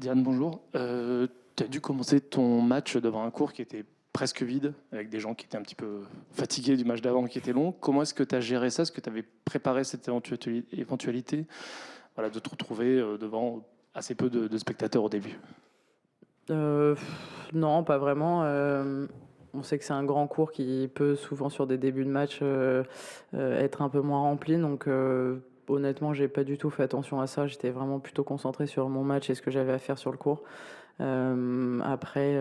Diane, bonjour. Tu as dû commencer ton match devant un court qui était presque vide, avec des gens qui étaient un petit peu fatigués du match d'avant qui était long. Comment est-ce que tu as géré ça? Est-ce que tu avais préparé cette éventualité, voilà, de te retrouver devant assez peu de spectateurs au début? Non, pas vraiment. On sait que c'est un grand cours qui peut souvent sur des débuts de match être un peu moins rempli. Donc honnêtement, j'ai pas du tout fait attention à ça. J'étais vraiment plutôt concentré sur mon match et ce que j'avais à faire sur le cours. Après,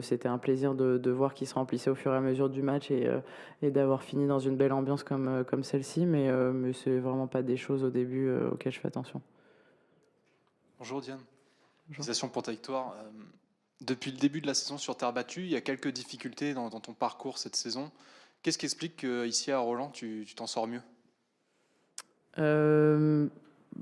c'était un plaisir de voir qu'il se remplissait au fur et à mesure du match et d'avoir fini dans une belle ambiance comme celle-ci. Mais c'est vraiment pas des choses au début auxquelles je fais attention. Bonjour Diane, Bonjour. félicitations pour ta victoire. Depuis le début de la saison sur terre battue, il y a quelques difficultés dans ton parcours cette saison. Qu'est-ce qui explique qu'ici à Roland, tu t'en sors mieux? Euh,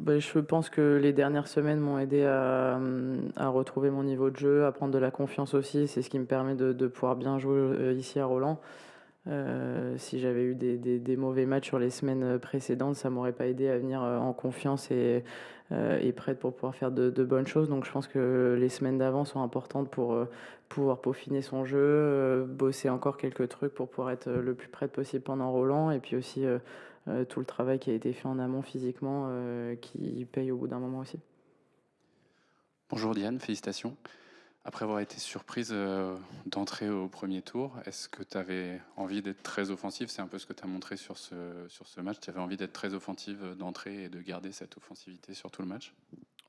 je pense que les dernières semaines m'ont aidé à retrouver mon niveau de jeu, à prendre de la confiance aussi. C'est ce qui me permet de pouvoir bien jouer ici à Roland. Si j'avais eu des mauvais matchs sur les semaines précédentes, ça m'aurait pas aidé à venir en confiance et prête pour pouvoir faire de bonnes choses. Donc je pense que les semaines d'avant sont importantes pour pouvoir peaufiner son jeu, bosser encore quelques trucs pour pouvoir être le plus prête possible pendant Roland. Et puis aussi tout le travail qui a été fait en amont physiquement qui paye au bout d'un moment aussi. Bonjour Diane, félicitations. Après avoir été surprise d'entrer au premier tour, est-ce que tu avais envie d'être très offensive? C'est un peu ce que tu as montré sur ce match. Tu avais envie d'être très offensive d'entrer et de garder cette offensivité sur tout le match?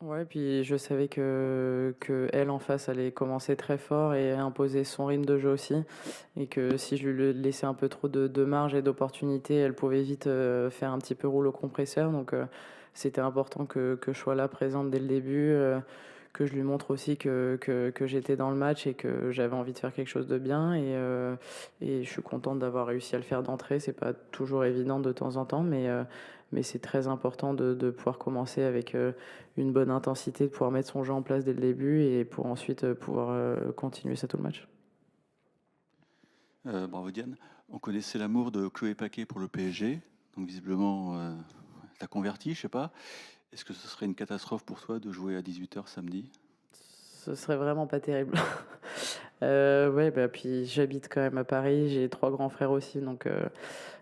Ouais, puis je savais que elle en face allait commencer très fort et imposer son rythme de jeu aussi, et que si je lui laissais un peu trop de marge et d'opportunité, elle pouvait vite faire un petit peu rouleau compresseur. Donc c'était important que je sois là présente dès le début, que je lui montre aussi que j'étais dans le match et que j'avais envie de faire quelque chose de bien. Et je suis contente d'avoir réussi à le faire d'entrée. C'est pas toujours évident de temps en temps, mais c'est très important de pouvoir commencer avec une bonne intensité, de pouvoir mettre son jeu en place dès le début et pour ensuite pouvoir continuer ça tout le match. Bravo Diane. On connaissait l'amour de Chloé Paquet pour le PSG, donc visiblement t'as converti, je sais pas. Est-ce que ce serait une catastrophe pour toi de jouer à 18h samedi? Ce serait vraiment pas terrible. Ouais, bah, puis j'habite quand même à Paris, j'ai trois grands frères aussi, donc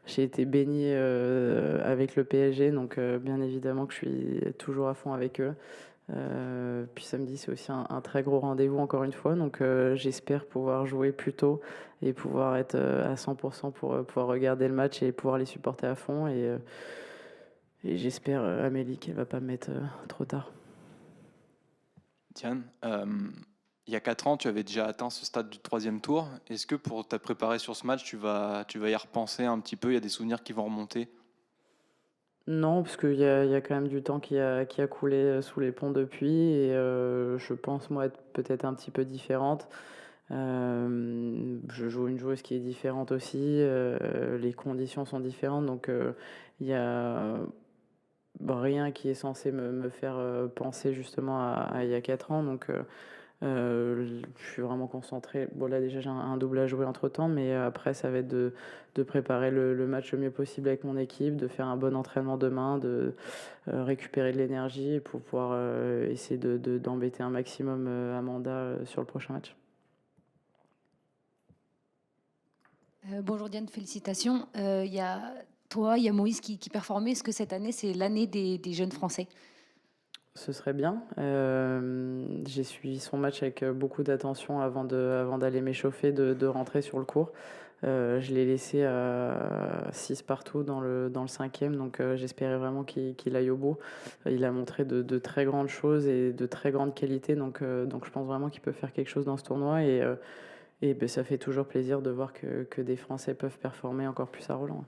j'ai été baignée avec le PSG, donc bien évidemment que je suis toujours à fond avec eux. Puis samedi, c'est aussi un très gros rendez-vous encore une fois, donc j'espère pouvoir jouer plus tôt et pouvoir être à 100% pour pouvoir regarder le match et pouvoir les supporter à fond. Et j'espère Amélie qu'elle va pas me mettre trop tard. Diane, il y a 4 ans, tu avais déjà atteint ce stade du troisième tour. Est-ce que pour te préparer sur ce match, tu vas y repenser un petit peu? Il y a des souvenirs qui vont remonter? Non, parce qu'il y a quand même du temps qui a coulé sous les ponts depuis, et je pense moi être peut-être un petit peu différente. Je joue une joueuse qui est différente aussi, les conditions sont différentes, donc il y a rien qui est censé me faire penser justement à il y a 4 ans. Donc je suis vraiment concentré. Bon, là déjà j'ai un double à jouer entre temps, mais après ça va être de préparer le match le mieux possible avec mon équipe, de faire un bon entraînement demain, de récupérer de l'énergie pour pouvoir essayer d'embêter un maximum Amanda sur le prochain match. Bonjour Diane, félicitations. Il y a toi, il y a Moïse qui performait. Est-ce que cette année, c'est l'année des jeunes Français? Ce serait bien. J'ai suivi son match avec beaucoup d'attention avant d'aller m'échauffer, de rentrer sur le court. Je l'ai laissé à 6 partout dans le cinquième, donc j'espérais vraiment qu'il aille au bout. Il a montré de très grandes choses et de très grandes qualités, donc je pense vraiment qu'il peut faire quelque chose dans ce tournoi. Et ben, ça fait toujours plaisir de voir que des Français peuvent performer encore plus à Roland.